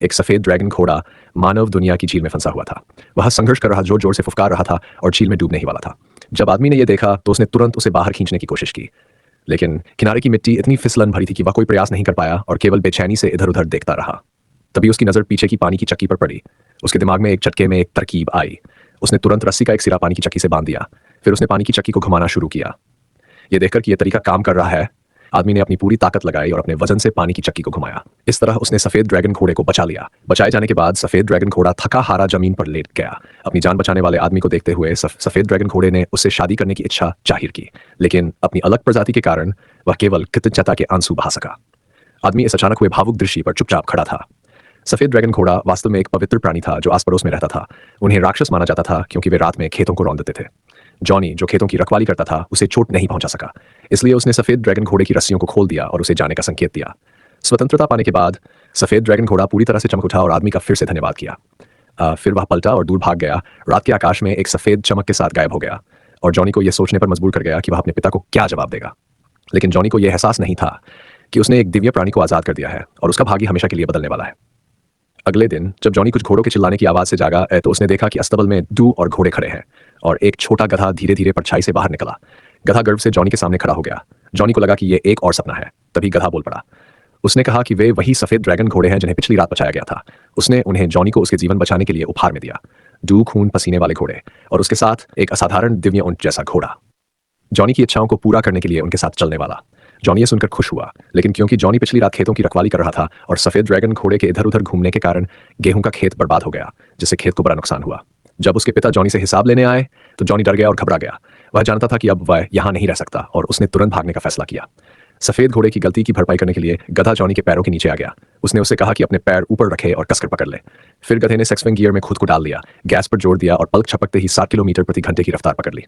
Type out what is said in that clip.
एक सफेद ड्रैगन घोड़ा मानव दुनिया की झील में फंसा हुआ था। वह संघर्ष कर रहा, जोर जोर से फुफकार रहा था और झील में डूबने ही वाला था। जब आदमी ने यह देखा तो उसने तुरंत उसे बाहर खींचने की कोशिश की, लेकिन किनारे की मिट्टी इतनी फिसलन भरी थी कि वह कोई प्रयास नहीं कर पाया और केवल बेचैनी से इधर उधर देखता रहा। तभी उसकी नजर पीछे की पानी की चक्की पर पड़ी। उसके दिमाग में एक झटके में एक तरकीब आई। उसने तुरंत रस्सी का एक सिरा पानी की चक्की से बांध दिया। फिर उसने पानी की चक्की को घुमाना शुरू किया। यह देखकर कि यह तरीका काम कर रहा है, आदमी ने अपनी पूरी ताकत लगाई और अपने वजन से पानी की चक्की को घुमाया। इस तरह उसने सफेद ड्रैगन घोड़े को बचा लिया। बचाए जाने के बाद सफेद ड्रैगन घोड़ा थका हारा जमीन पर लेट गया। अपनी जान बचाने वाले आदमी को देखते हुए सफेद ड्रैगन घोड़े ने उससे शादी करने की इच्छा जाहिर की, लेकिन अपनी अलग प्रजाति के कारण वह केवल कृतज्ञता के आंसू बहा सका। आदमी इस अचानक हुए भावुक दृश्य पर चुपचाप खड़ा था। सफेद ड्रैगन घोड़ा वास्तव में एक पवित्र प्राणी था जो आस पड़ोस में रहता था। उन्हें राक्षस माना जाता था क्योंकि वे रात में खेतों को रौंदते थे। जॉनी, जो खेतों की रखवाली करता था, उसे चोट नहीं पहुंचा सका, इसलिए उसने सफेद ड्रैगन घोड़े की रस्सियों को खोल दिया और उसे जाने का संकेत दिया। स्वतंत्रता पाने के बाद सफेद ड्रैगन घोड़ा पूरी तरह से चमक उठा और आदमी का फिर से धन्यवाद किया। फिर वह पलटा और दूर भाग गया। रात के आकाश में एक सफेद चमक के साथ गायब हो गया और जॉनी को यह सोचने पर मजबूर कर गया कि वह अपने पिता को क्या जवाब देगा। लेकिन जॉनी को यह एहसास नहीं था कि उसने एक दिव्य प्राणी को आजाद कर दिया है और उसका भाग्य हमेशा के लिए बदलने वाला है। अगले दिन जब जॉनी कुछ घोड़ों के चिल्लाने की आवाज से जागा तो उसने देखा कि अस्तबल में डू और घोड़े खड़े हैं और एक छोटा गधा धीरे धीरे परछाई से बाहर निकला। गधा गर्व से जॉनी के सामने खड़ा हो गया। जॉनी को लगा कि यह एक और सपना है। तभी गधा बोल पड़ा। उसने कहा कि वे वही सफेद ड्रैगन घोड़े हैं जिन्हें पिछली रात बचाया गया था। उसने उन्हें जॉनी को उसके जीवन बचाने के लिए उपहार में दिया। डू खून पसीने वाले घोड़े और उसके साथ एक असाधारण दिव्य ऊंट जैसा घोड़ा, जॉनी की इच्छाओं को पूरा करने के लिए उनके साथ चलने वाला। जॉनी ये सुनकर खुश हुआ, लेकिन क्योंकि जॉनी पिछली रात खेतों की रखवाली कर रहा था और सफेद ड्रैगन घोड़े के इधर उधर घूमने के कारण गेहूं का खेत बर्बाद हो गया, जिससे खेत को बड़ा नुकसान हुआ। जब उसके पिता जॉनी से हिसाब लेने आए तो जॉनी डर गया और घबरा गया। वह जानता था कि अब वह यहां नहीं रह सकता और उसने तुरंत भागने का फैसला किया। सफेद घोड़े की गलती की भरपाई करने के लिए गधा जॉनी के पैरों के नीचे आ गया। उसने उसे कहा कि अपने पैर ऊपर रखे और कसकर पकड़ ले। फिर गधे ने सेक्सविंग गियर में खुद को डाल लिया, गैस पर जोर दिया और पलक झपकते ही 7 किलोमीटर प्रति घंटे की रफ्तार पकड़ ली।